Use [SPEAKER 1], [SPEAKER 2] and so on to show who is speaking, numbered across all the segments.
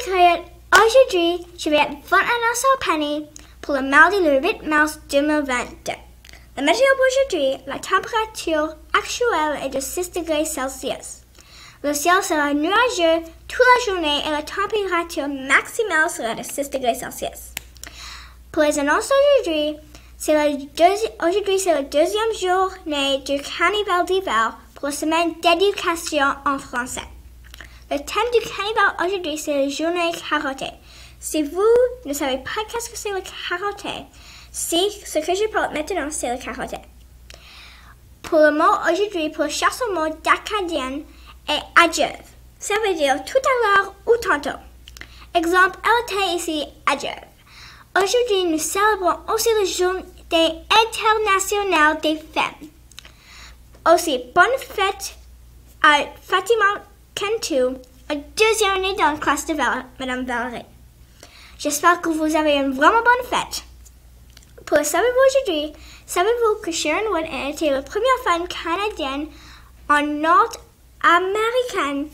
[SPEAKER 1] les Coyotes, aujourd'hui, je vais être votre annonce au panier pour le mardi le 8 mars 2022. La météo pour aujourd'hui, la température actuelle est de 6 degrés Celsius. Le ciel sera nuageux toute la journée et la température maximale sera de 6 degrés Celsius. Pour les annonces d'aujourd'hui, aujourd'hui c'est la deuxième journée du carnaval d'hiver pour la semaine d'éducation en français. Le thème du carnaval aujourd'hui, c'est la journée carottée. Si vous ne savez pas qu'est-ce que c'est le carottée, ce que je parle maintenant, c'est le carottée. Pour le mot aujourd'hui, pour chaque mot d'acadien est adieu. Ça veut dire tout à l'heure ou tantôt. Exemple, elle était ici, adieu. Aujourd'hui, nous célébrons aussi la journée internationale des femmes. Aussi, bonne fête à Fatima Cantu, la deuxième année dans la classe de Madame Valérie. J'espère que vous avez une vraiment bonne fête. Pour le savez-vous aujourd'hui, savez-vous que Sharon Wood a été la première femme canadienne en nord-américaine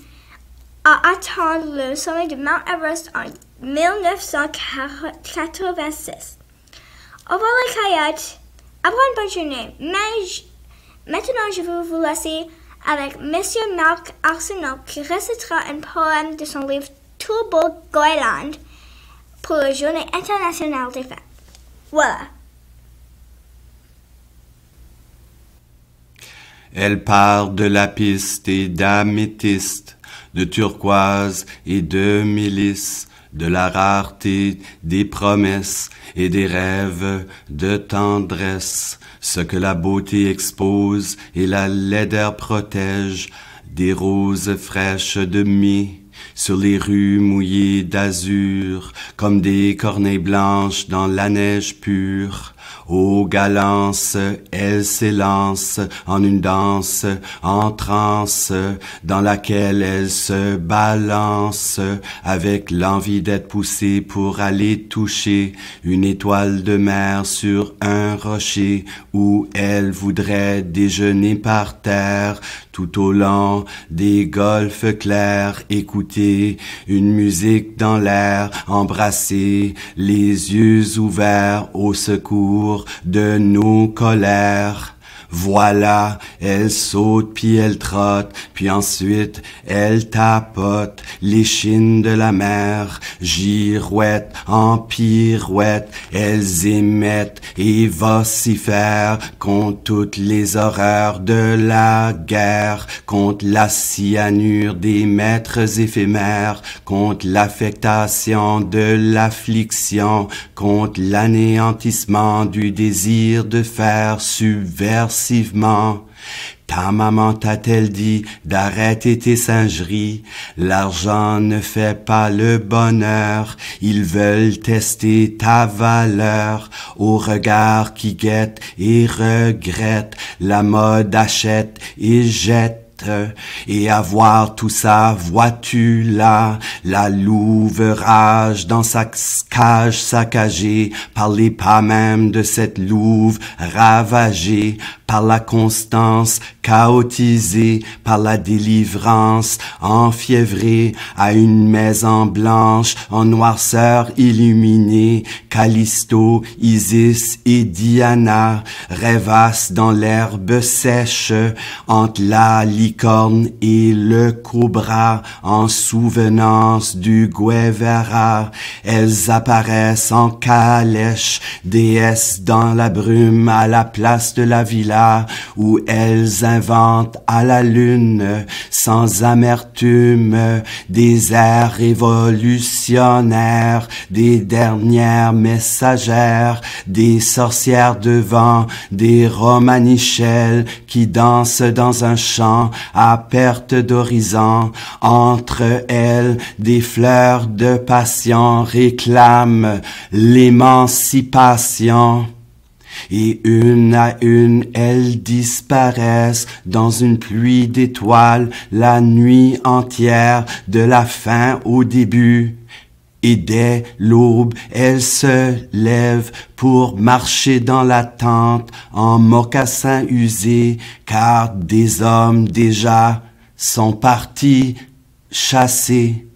[SPEAKER 1] à atteindre le sommet de Mount Everest en 1986. Au revoir les Coyotes, après une bonne journée. Maintenant, je vais vous laisser avec Monsieur Marc Arsenault qui récitera un poème de son livre Turbo Goéland pour la Journée internationale des femmes. Voilà.
[SPEAKER 2] Elle part de la piste et d'améthyste, de turquoise et de milice, de la rareté des promesses et des rêves de tendresse, ce que la beauté expose et la laideur protège, des roses fraîches de mai, sur les rues mouillées d'azur, comme des corneilles blanches dans la neige pure. Ô galance, elle s'élance en une danse en transe, dans laquelle elle se balance, avec l'envie d'être poussée pour aller toucher une étoile de mer sur un rocher, où elle voudrait déjeuner par terre, tout au long des golfes clairs, écouter une musique dans l'air, embrasser les yeux ouverts au secours de nos colères. Voilà, elle saute puis elle trotte, puis ensuite elle tapote l'échine de la mer, girouette en pirouette, elles émettent et vocifèrent contre toutes les horreurs de la guerre, contre la cyanure des maîtres éphémères, contre l'affectation de l'affliction, contre l'anéantissement du désir de faire subversivement. Ta maman t'a-t-elle dit d'arrêter tes singeries? L'argent ne fait pas le bonheur. Ils veulent tester ta valeur. Au regard qui guette et regrette, la mode achète et jette. Et à voir tout ça, vois-tu là, la louve rage dans sa cage saccagée, par les pas même de cette louve ravagée, par la constance chaotisée, par la délivrance enfiévrée, à une maison blanche en noirceur illuminée, Callisto, Isis et Diana rêvassent dans l'herbe sèche, entre la licorne et le cobra, en souvenance du Guevara. Elles apparaissent en calèche, déesses dans la brume à la place de la villa, où elles inventent à la lune, sans amertume, des airs révolutionnaires, des dernières messagères, des sorcières de vent, des romanichelles qui dansent dans un champ à perte d'horizon. Entre elles, des fleurs de passion réclament l'émancipation. Et une à une, elles disparaissent dans une pluie d'étoiles, la nuit entière, de la fin au début. Et dès l'aube, elles se lèvent pour marcher dans la tente en mocassins usés, car des hommes déjà sont partis chasser.